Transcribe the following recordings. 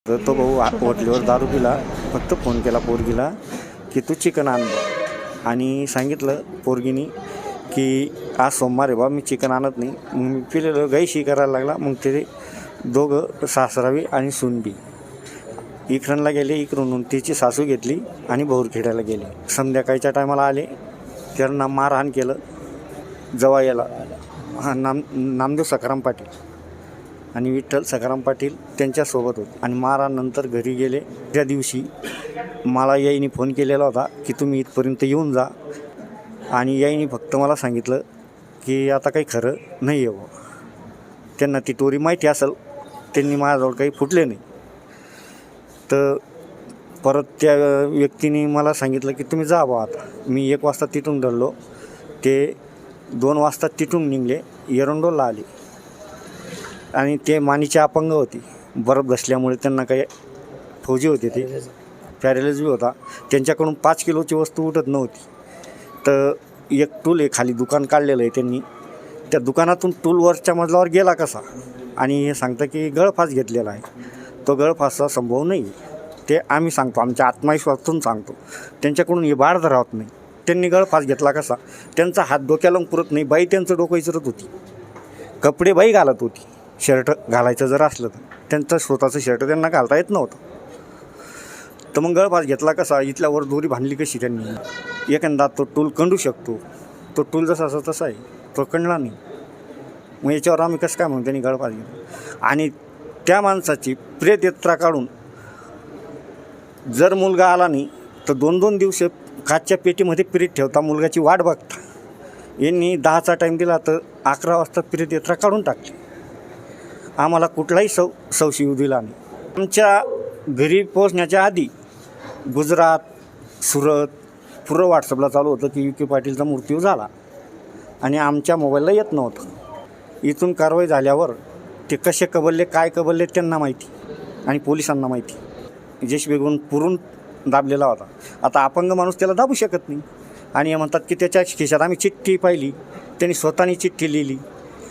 तर तो भाऊ होटलीवर दारू पिला. फक्त फोन केला पोरगीला की तू चिकन आण बा. आणि सांगितलं पोरगीनी की आज सोमवार आहे बा, मी चिकन आणत नाही. मग मी पिलेलं गाईशी करायला लागला. मग ते दोघं सासरावी आणि सुनबी इकडूनला गेले. इकडून तिची सासू घेतली आणि बोरखेड्याला गेले. संध्याकाळच्या टायमाला आले. त्यांना मारहाण केलं. जवायाला नामदेव सखाराम पाटील आणि विठ्ठल सखाराम पाटील त्यांच्यासोबत होते. आणि मारहाणनंतर घरी गेले. त्या दिवशी मला याईने फोन केलेला होता की तुम्ही इथपर्यंत येऊन जा. आणि याईने फक्त मला सांगितलं की आता काही खरं नाही आहे. त्यांना ती टोरी माहिती असेल, त्यांनी माझ्याजवळ काही फुटले नाही. तर परत त्या व्यक्तीने मला सांगितलं की तुम्ही जा बा. आता मी 1 वाजता तिथून धरलो. ते 2 वाजता तिथून निघले. एरंडोलला आले. आणि ते मानीचे अपंग होते. बर्फ बसल्यामुळे त्यांना काही फौजी होते, ते पॅरेलाइज बी होता. त्यांच्याकडून 5 किलोची वस्तू उठत नव्हती. तर एक टूल आहे, खाली दुकान काढलेलं आहे त्यांनी. त्या दुकानातून टूलवरच्या मजल्यावर गेला कसा. आणि हे सांगतं की गळफास घेतलेला आहे. तो गळफासचा संभव नाही. ते आम्ही सांगतो, आमच्या आत्मविश्वासातून सांगतो. त्यांच्याकडून हे बाहेर राहत नाही. त्यांनी गळफास घेतला कसा. त्यांचा हात डोक्याला पुरत नाही. बाई त्यांचं डोकं विचारत होती. कपडे बाई घालत होती. शर्ट घालायचं जर असलं तर त्यांचं स्वतःचं शर्ट त्यांना घालता येत नव्हतं. तर मग गळफास घेतला कसा. इथल्यावर दोरी बांधली कशी त्यांनी. एखादा तो टूल कंडू शकतो. तो टूल जसा तसा आहे, तो कंडला नाही. मग याच्यावर आम्ही कसं काय म्हणून त्यांनी गळफास घेतला. आणि त्या माणसाची प्रेत यात्रा काढून जर मुलगा आला नाही तर 2-2 दिवस काचच्या पेटीमध्ये प्रेत ठेवता, मुलगाची वाट बघता. यांनी 10चा टाईम दिला तर 11 वाजता प्रेत यात्रा काढून टाकली. आम्हाला कुठलाही सौशी येऊ दिला नाही. आमच्या घरी पोहोचण्याच्या आधी गुजरात, सुरत पुरं व्हॉट्सअपला चालू होतं की UK पाटीलचा मृत्यू झाला. आणि आमच्या मोबाईलला येत नव्हतं. इथून कारवाई झाल्यावर ते कसे कबल्ले, काय कबल्ले त्यांना माहिती आणि पोलिसांना माहिती. जेशबेगून पुरून दाबलेला होता. आता अपंग माणूस त्याला दाबू शकत नाही. आणि म्हणतात की त्याच्या खिशात आम्ही चिठ्ठी पाहिली. त्यांनी स्वतःनी चिठ्ठी लिहिली.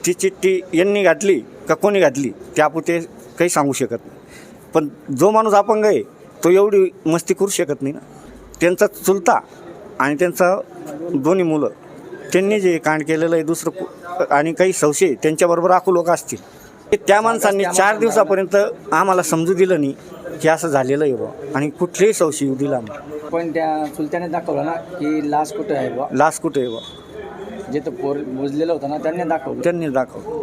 ती चिठ्ठी यांनी घातली का कोणी घातली ते आपण ते काही सांगू शकत नाही. पण जो माणूस अपंग आहे तो एवढी मस्ती करू शकत नाही ना. त्यांचा चुलता आणि त्यांचा दोन्ही मुलं, त्यांनी जे कांड केलेलं आहे दुसरं, आणि काही संशय त्यांच्याबरोबर आखू लोक असतील. त्या माणसांनी 4 दिवसापर्यंत आम्हाला समजू दिलं नाही की असं झालेलं आहे बा. आणि कुठलेही संशय येऊ दिला नाही. पण त्या चुलत्याने दाखवलं ना की लाश कुठे आहे बा. लाश कुठे आहे बा. जे तो पोर मोजलेलं होतं ना, त्यांनी दाखवलं.